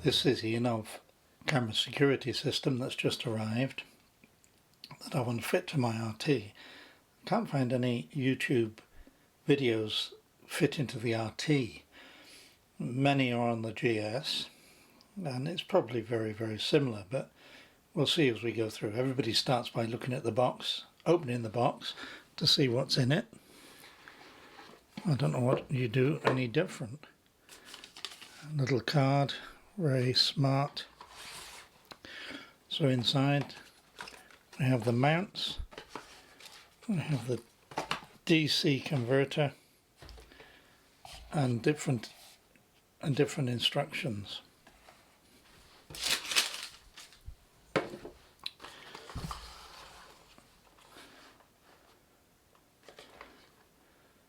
This is the Innovv camera security system that's just arrived that I want to fit to my RT. I can't find any YouTube videos fit into the RT. Many are on the GS and it's probably very similar, but we'll see as we go through. Everybody starts by looking at the box, opening the box to see what's in it. I don't know what you do any different. A little card, very smart. So inside we have the mounts, we have the DC converter and different instructions.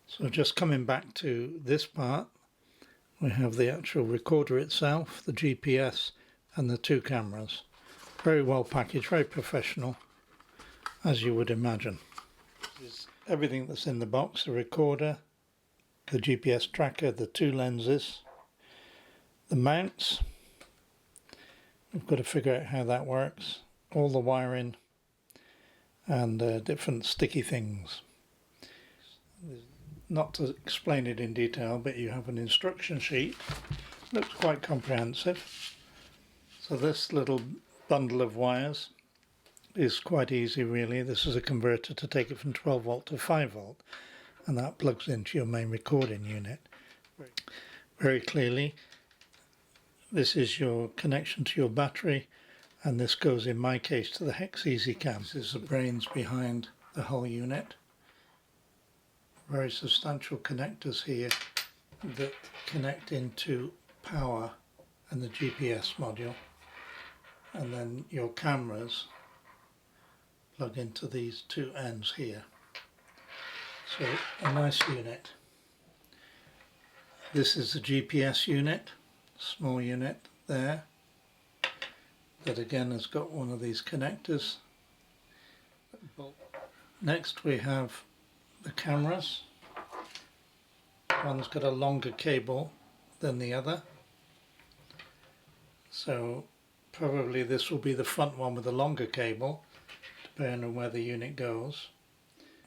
So just coming back to this part, we have the actual recorder itself, the GPS and the two cameras. Very well packaged, very professional, as you would imagine. This is everything that's in the box: the recorder, the GPS tracker, the two lenses, the mounts. We've got to figure out how that works, all the wiring and different sticky things. Not to explain it in detail, but you have an instruction sheet. Looks quite comprehensive. So this little bundle of wires is quite easy really. This is a converter to take it from 12 volt to 5 volt, and that plugs into your main recording unit. Very clearly, this is your connection to your battery, and this goes in my case to the Hex Easy Cam. This is the brains behind the whole unit. Very substantial connectors here that connect into power and the GPS module, and then your cameras plug into these two ends here. So a nice unit. This is the GPS unit, small unit there, that again has got one of these connectors. Next we have the cameras. One's got a longer cable than the other, so probably this will be the front one with the longer cable, depending on where the unit goes.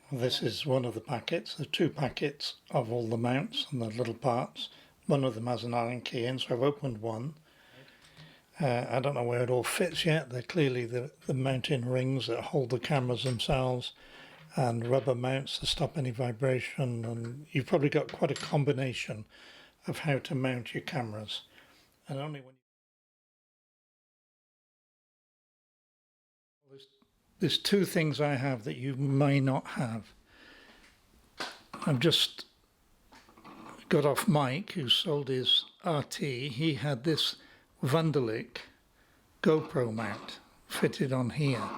This is one of the packets. There's two packets of all the mounts and the little parts. One of them has an Allen key in, so I've opened one. I don't know where it all fits yet. They're clearly the mounting rings that hold the cameras themselves, and rubber mounts to stop any vibration, and you've probably got quite a combination of how to mount your cameras. And only when there's two things I have that you may not have. I've just got off Mike, who sold his RT. He had this Wunderlich GoPro mount fitted on here.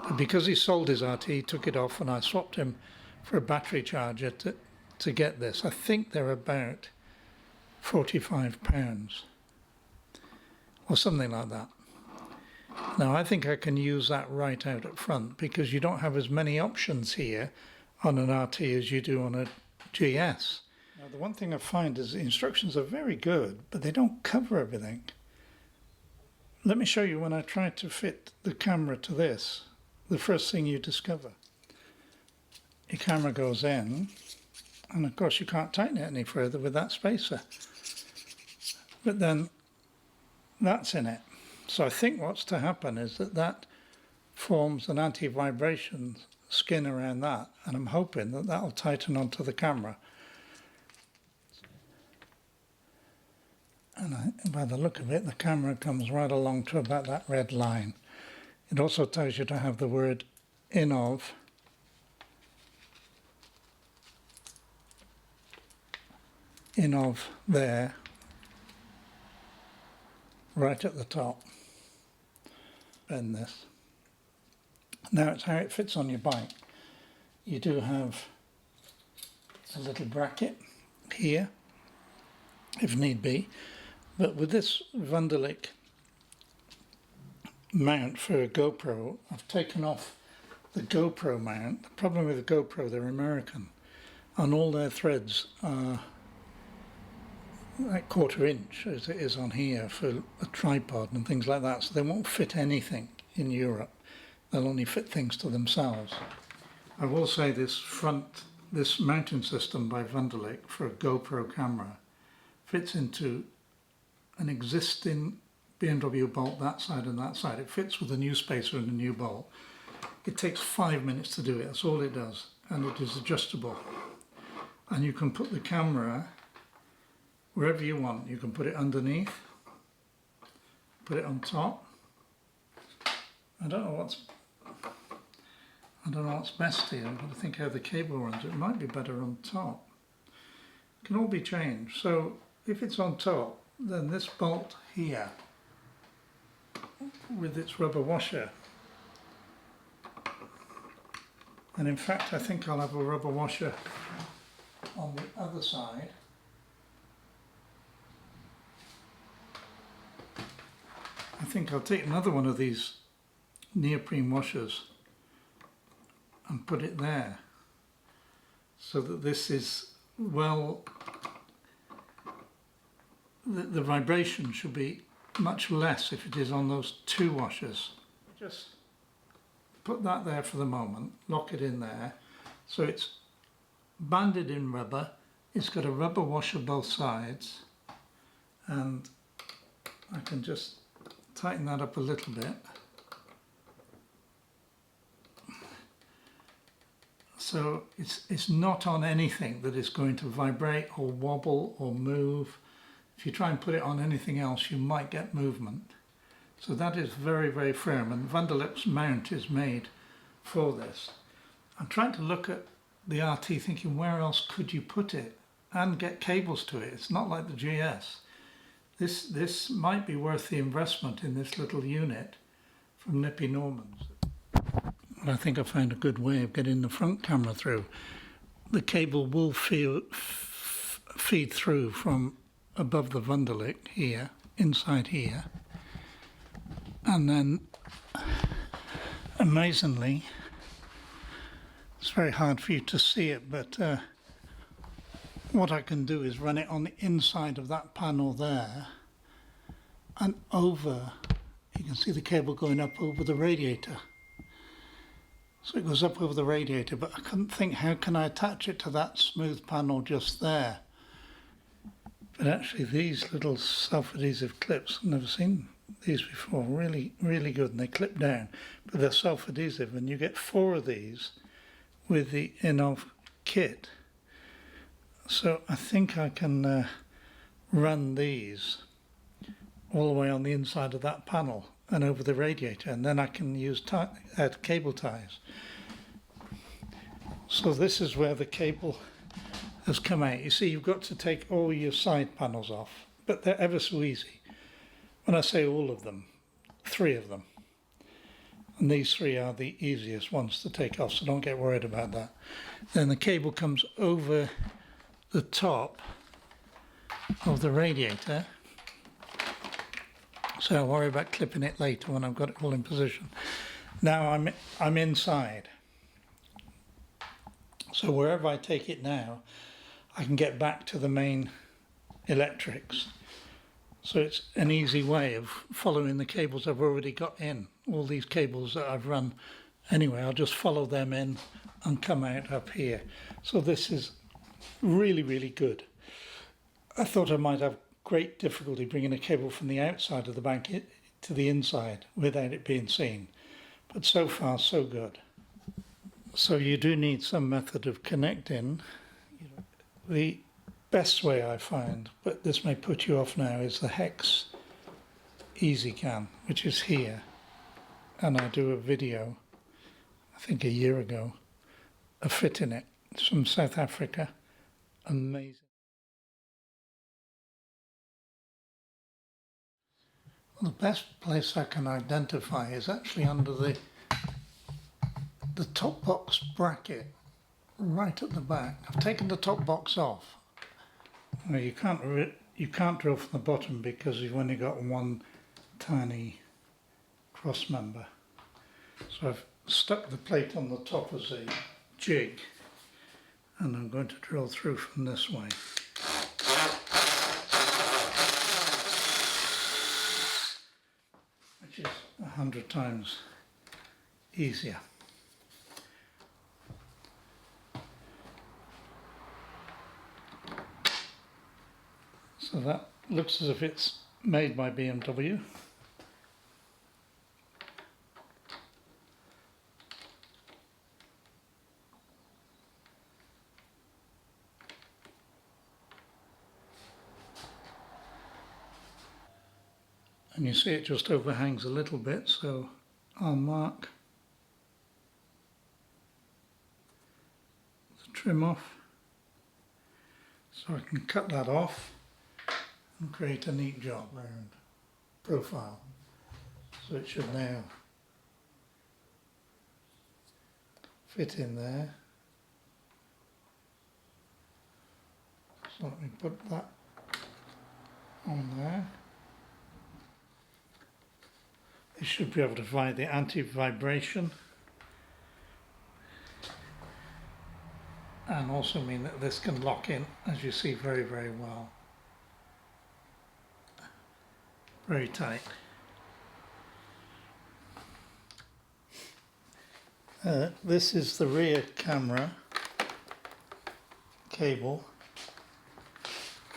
But because he sold his RT, he took it off, and I swapped him for a battery charger to get this. I think they're about £45 or something like that. Now I think I can use that right out at front, because you don't have as many options here on an RT as you do on a GS. Now the one thing I find is the instructions are very good, but they don't cover everything. Let me show you when I try to fit the camera to this. The first thing you discover, your camera goes in, and of course you can't tighten it any further with that spacer, but then that's in it. So I think what's to happen is that forms an anti-vibration skin around that, and I'm hoping that will tighten onto the camera. And by the look of it, the camera comes right along to about that red line. It also tells you to have the word Innovv there, right at the top. Bend this. Now it's how it fits on your bike. You do have a little bracket here, if need be, but with this Wunderlich mount for a GoPro, I've taken off the GoPro mount. The problem with the GoPro, they're American, and all their threads are like 1/4 inch as it is on here for a tripod and things like that, so they won't fit anything in Europe. They'll only fit things to themselves. I will say this mounting system by Wunderlich for a GoPro camera fits into an existing BMW bolt that side and that side. It fits with a new spacer and a new bolt. It takes 5 minutes to do it, that's all it does, and it is adjustable. And you can put the camera wherever you want. You can put it underneath, put it on top. I don't know what's best here. I've got to think how the cable runs. It might be better on top. It can all be changed. So if it's on top, then this bolt here with its rubber washer, and in fact I think I'll have a rubber washer on the other side. I think I'll take another one of these neoprene washers and put it there so that this is, well, the vibration should be much less if it is on those two washers. Just put that there for the moment, lock it in there, so it's banded in rubber, it's got a rubber washer both sides, and I can just tighten that up a little bit. So it's not on anything that is going to vibrate or wobble or move. If you try and put it on anything else, you might get movement. So that is very, very firm, and Wunderlich's mount is made for this. I'm trying to look at the RT thinking, where else could you put it and get cables to it? It's not like the GS. This might be worth the investment in this little unit from Nippy Norman's. But I think I found a good way of getting the front camera through. The cable will feed through from above the Wunderlich here, inside here, and then amazingly, it's very hard for you to see it, but what I can do is run it on the inside of that panel there and over. You can see the cable going up over the radiator. So it goes up over the radiator, but I couldn't think, how can I attach it to that smooth panel just there? But actually these little self-adhesive clips, I've never seen these before, really, really good, and they clip down, but they're self-adhesive, and you get 4 of these with the Innovv kit. So I think I can run these all the way on the inside of that panel and over the radiator, and then I can use cable ties. So this is where the cable has come out. You see, you've got to take all your side panels off, but they're ever so easy. When I say all of them, 3 of them. And these 3 are the easiest ones to take off, so don't get worried about that. Then the cable comes over the top of the radiator, so I'll worry about clipping it later when I've got it all in position. Now I'm inside, so wherever I take it now, I can get back to the main electrics. So it's an easy way of following the cables I've already got in. All these cables that I've run anyway, I'll just follow them in and come out up here. So this is really, really good. I thought I might have great difficulty bringing a cable from the outside of the bank to the inside without it being seen, but so far so good. So you do need some method of connecting. The best way I find, but this may put you off now, is the Hex EasyCam, which is here, and I do a video I think a year ago of fitting it. It's from South Africa. Amazing. The best place I can identify is actually under the top box bracket right at the back. I've taken the top box off. Now you can't drill from the bottom because you've only got one tiny cross member. So I've stuck the plate on the top as a jig, and I'm going to drill through from this way. 100 times easier. So that looks as if it's made by BMW. And you see it just overhangs a little bit, so I'll mark the trim off so I can cut that off and create a neat job round profile. So it should now fit in there. So let me put that on there. It should be able to provide the anti-vibration and also mean that this can lock in, as you see, very, very well. Very tight. This is the rear camera cable.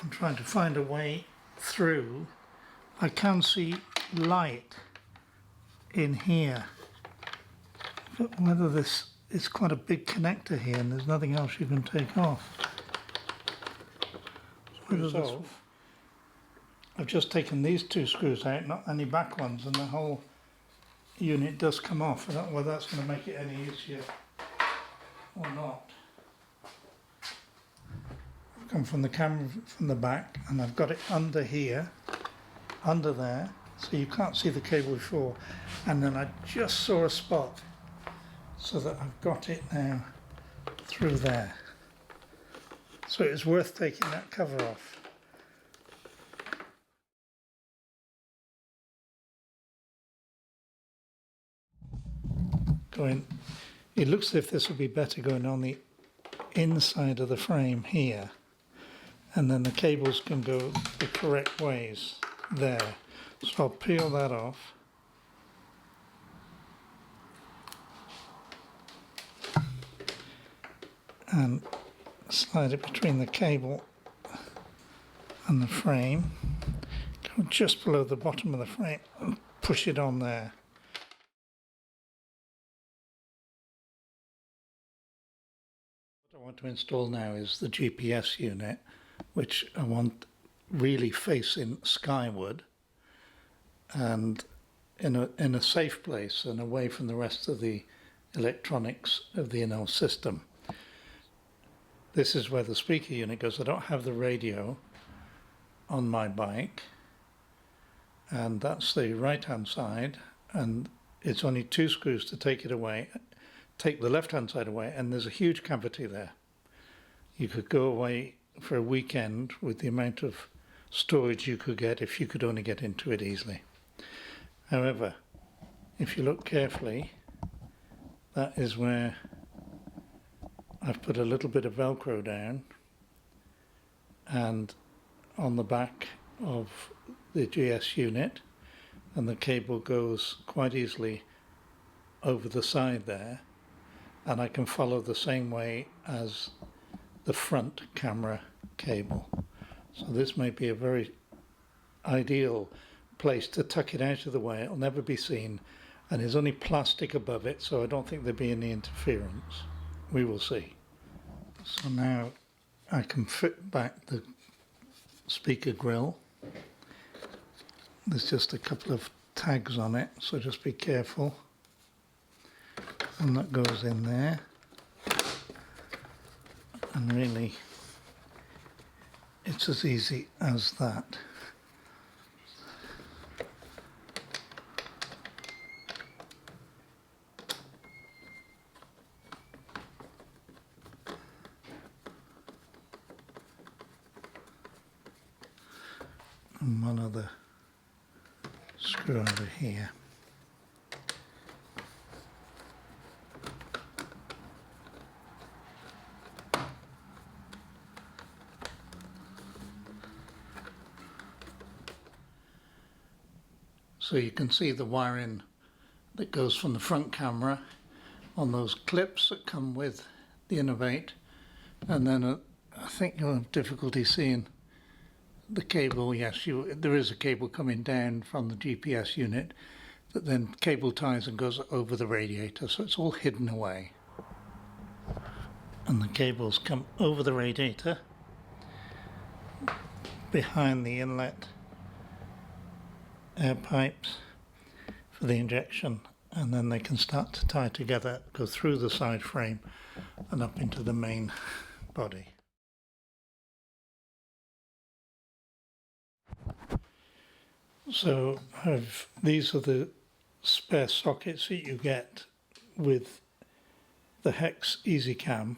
I'm trying to find a way through. I can see light in here, but whether this is quite a big connector here and there's nothing else you can take off. I've just taken these two screws out, not any back ones, and the whole unit does come off. I don't know whether that's going to make it any easier or not. I've come from the camera from the back and I've got it under here, under there, so you can't see the cable before, and then I just saw a spot so that I've got it now through there. So it's worth taking that cover off. It looks as if this would be better going on the inside of the frame here, and then the cables can go the correct ways there. So I'll peel that off. And slide it between the cable and the frame. Go just below the bottom of the frame and push it on there. What I want to install now is the GPS unit, which I want really facing skyward and in a safe place and away from the rest of the electronics of the Innovv system. This is where the speaker unit goes. I don't have the radio on my bike, and that's the right hand side, and it's only two screws to take it away, take the left hand side away, and there's a huge cavity there. You could go away for a weekend with the amount of storage you could get if you could only get into it easily. However, if you look carefully, that is where I've put a little bit of Velcro down, and on the back of the GS unit, and the cable goes quite easily over the side there, and I can follow the same way as the front camera cable. So this may be a very ideal place to tuck it out of the way. It'll never be seen, and there's only plastic above it, so I don't think there'll be any interference. We will see. So now I can fit back the speaker grill. There's just a couple of tags on it, so just be careful. And that goes in there. And really, it's as easy as that. And one other screw over here. So you can see the wiring that goes from the front camera on those clips that come with the Innovv, and then I think you'll have difficulty seeing the cable. Yes, there is a cable coming down from the GPS unit that then cable ties and goes over the radiator, so it's all hidden away. And the cables come over the radiator behind the inlet air pipes for the injection, and then they can start to tie together, go through the side frame and up into the main body. So these are the spare sockets that you get with the Hex EasyCam,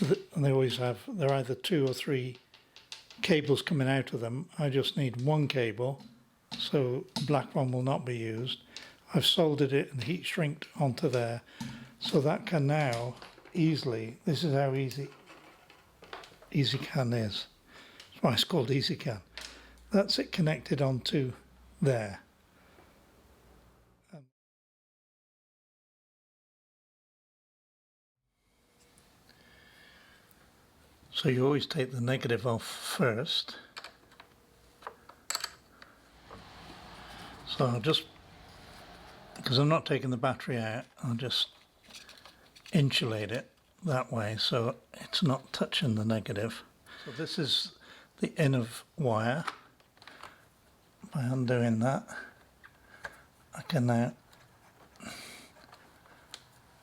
and they always have, there are either 2 or 3 cables coming out of them. I just need one cable, so the black one will not be used. I've soldered it and heat shrinked onto there, so that can now easily, this is how easy EasyCam is. That's why it's called EasyCam. That's it connected onto there. So you always take the negative off first. So I'll just, because I'm not taking the battery out, I'll just insulate it that way so it's not touching the negative. So this is the Innovv wire. By undoing that, I can now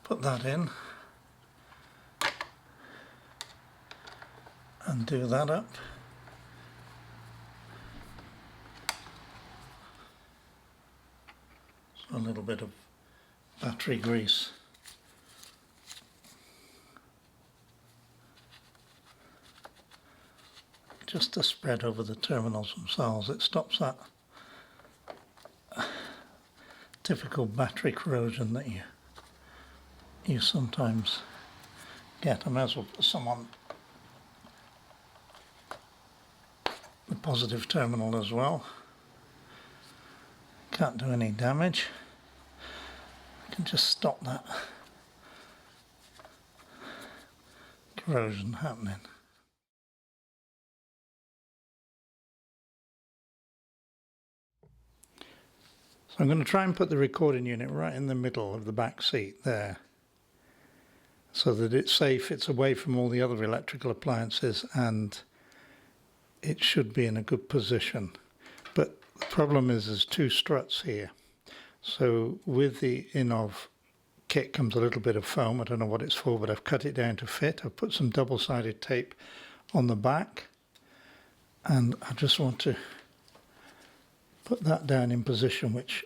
put that in and do that up. So a little bit of battery grease. Just to spread over the terminals themselves. It stops that typical battery corrosion that you sometimes get. I may as well put some on the positive terminal as well. Can't do any damage. I can just stop that corrosion happening. So I'm going to try and put the recording unit right in the middle of the back seat there, so that it's safe, it's away from all the other electrical appliances, and it should be in a good position. But the problem is there's 2 struts here. So with the Innovv kit comes a little bit of foam. I don't know what it's for, but I've cut it down to fit. I've put some double-sided tape on the back, and I just want to put that down in position, which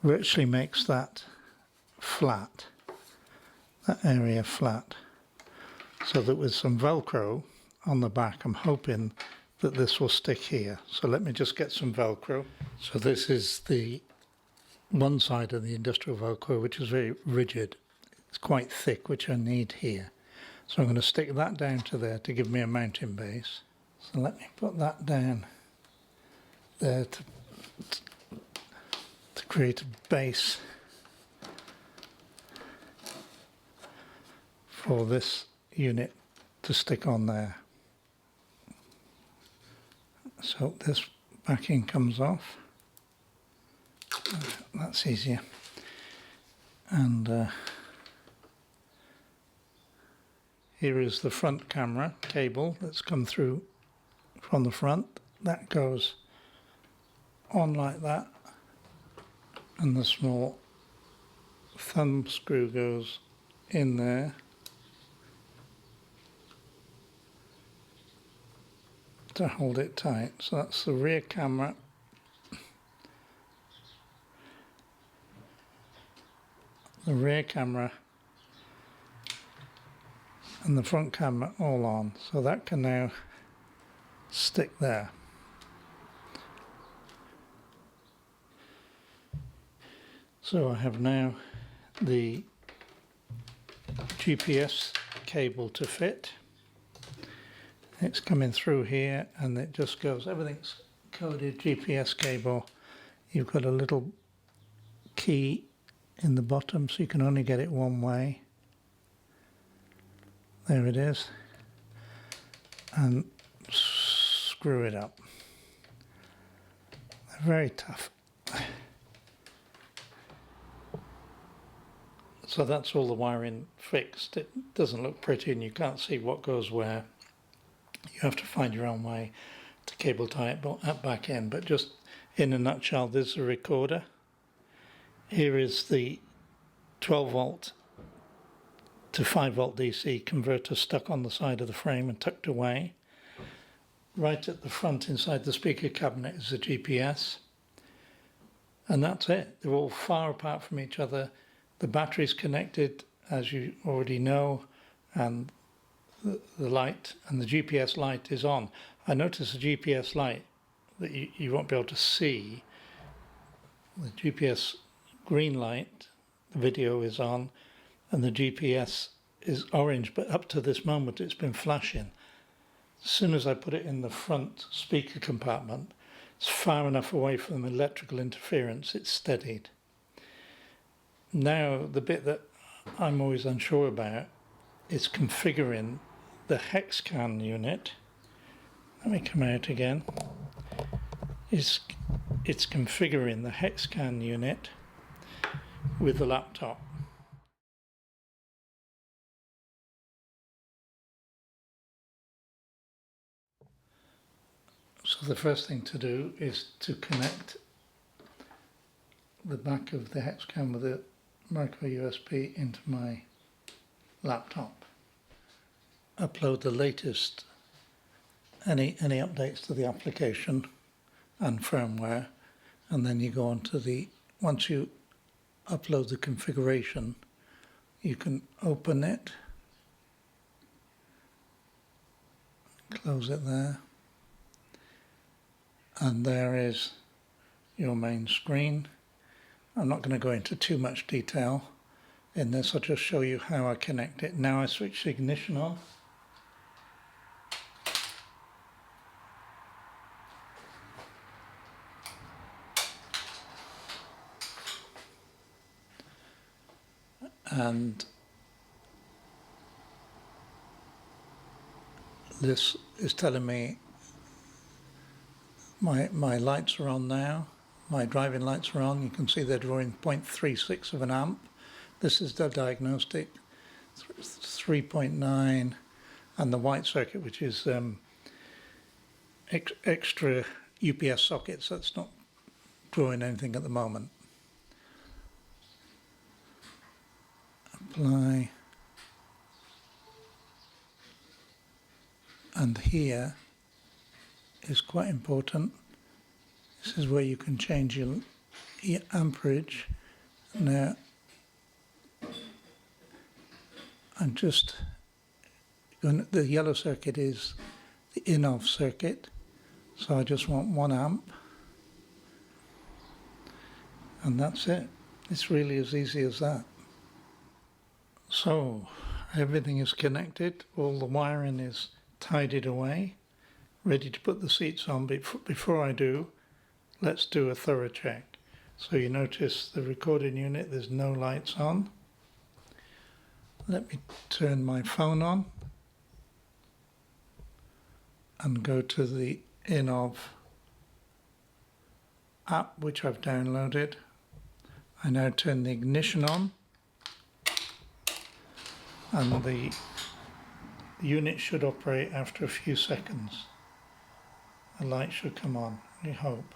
virtually makes that flat, that area flat, so that with some Velcro on the back, I'm hoping that this will stick here. So let me just get some Velcro. So this is the one side of the industrial Velcro, which is very rigid. It's quite thick, which I need here. So I'm going to stick that down to there to give me a mounting base. So let me put that down there to create a base for this unit to stick on there. So this backing comes off. That's easier. And here is the front camera cable that's come through from the front. That goes on like that, and the small thumb screw goes in there. To hold it tight. So that's the rear camera. The rear camera and the front camera all on. So that can now stick there. So I have now the GPS cable to fit. It's coming through here, and it just goes, everything's coded GPS cable. You've got a little key in the bottom, so you can only get it one way. There it is. And screw it up. They're very tough. So that's all the wiring fixed. It doesn't look pretty and you can't see what goes where. You have to find your own way to cable tie it back in. But just in a nutshell, this is a recorder. Here is the 12 volt to 5 volt DC converter stuck on the side of the frame and tucked away. Right at the front inside the speaker cabinet is the GPS. And that's it. They're all far apart from each other. The battery's connected, as you already know, and the light and the GPS light is on. I notice the GPS light that you won't be able to see. The GPS green light, the video is on, and the GPS is orange, but up to this moment it's been flashing. As soon as I put it in the front speaker compartment, it's far enough away from electrical interference, it's steadied. Now, the bit that I'm always unsure about is configuring the hexcan unit. Let me come out again. It's configuring the hexcan unit with the laptop. So the first thing to do is to connect the back of the hexcan with a micro USB into my laptop. Upload the latest, any updates to the application and firmware, and then you go on to the, once you upload the configuration, you can open it, close it there, and there is your main screen. I'm not going to go into too much detail in this, I'll just show you how I connect it. Now I switch the ignition on. And this is telling me my lights are on now. My driving lights are on. You can see they're drawing 0.36 of an amp. This is the diagnostic, 3.9, and the white circuit, which is extra UPS sockets. That's not drawing anything at the moment. Apply. And here is quite important. This is where you can change your amperage. Now, I'm just going, the yellow circuit is the Innovv circuit, so I just want 1 amp, and that's it. It's really as easy as that. So everything is connected, all the wiring is tidied away, ready to put the seats on. Before I do, let's do a thorough check. So you notice the recording unit, there's no lights on. Let me turn my phone on and go to the Innovv app, which I've downloaded. I now turn the ignition on, and the unit should operate after a few seconds. The light should come on, we hope.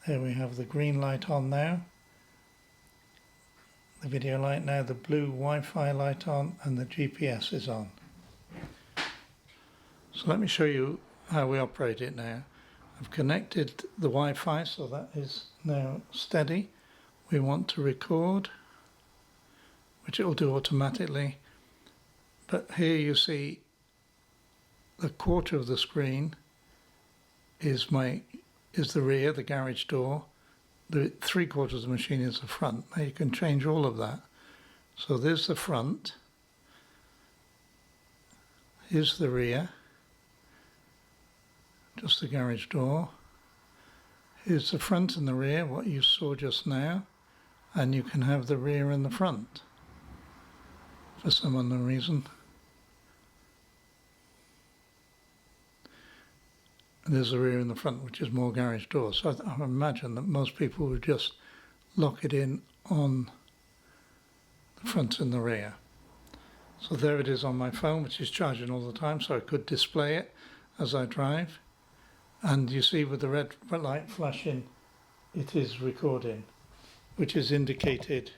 There we have the green light on now, the video light now, the blue Wi-Fi light on, and the GPS is on. So let me show you how we operate it now. I've connected the Wi-Fi, so that is now steady. We want to record, which it will do automatically, but here you see the quarter of the screen is the rear, the garage door. The 3/4 of the machine is the front. Now you can change all of that. So there's the front, here's the rear, just the garage door. Here's the front and the rear, what you saw just now, and you can have the rear and the front for some unknown reason. And there's the rear and the front, which is more garage doors. So I imagine that most people would just lock it in on the front and the rear. So there it is on my phone, which is charging all the time, so I could display it as I drive. And you see with the red light flashing, it is recording, which is indicated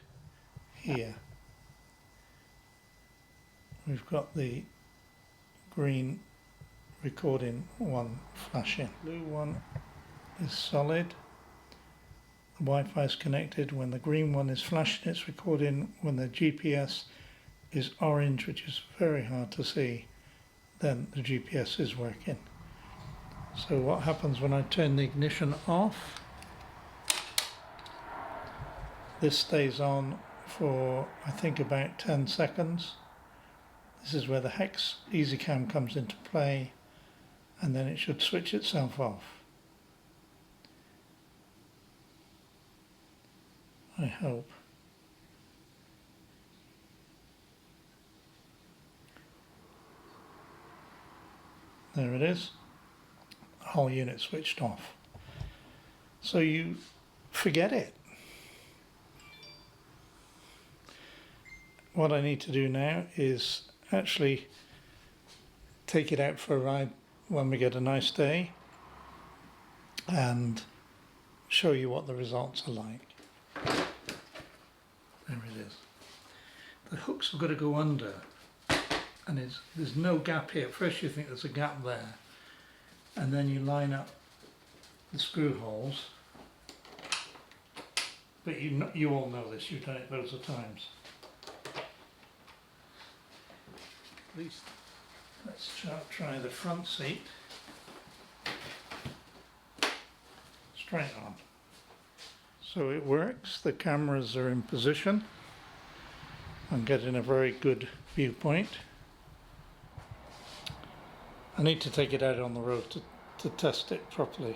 here. We've got the green recording one flashing. Blue one is solid. The Wi-Fi is connected. When the green one is flashing, it's recording. When the GPS is orange, which is very hard to see, then the GPS is working. So what happens when I turn the ignition off? This stays on for I think about 10 seconds. This is where the hex EasyCam comes into play, and then it should switch itself off. I hope. There it is. The whole unit switched off. So you forget it. What I need to do now is actually take it out for a ride when we get a nice day and show you what the results are like. There it is. The hooks have got to go under, and there's no gap here. At first you think there's a gap there, and then you line up the screw holes, but you all know this, you've done it loads of times. At least let's try the front seat. Straight on. So it works, the cameras are in position. I'm getting a very good viewpoint. I need to take it out on the road to test it properly.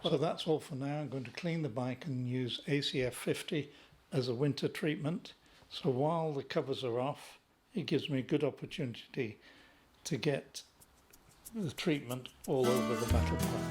So that's all for now. I'm going to clean the bike and use ACF 50 as a winter treatment. So while the covers are off, it gives me a good opportunity to get the treatment all over the metal part.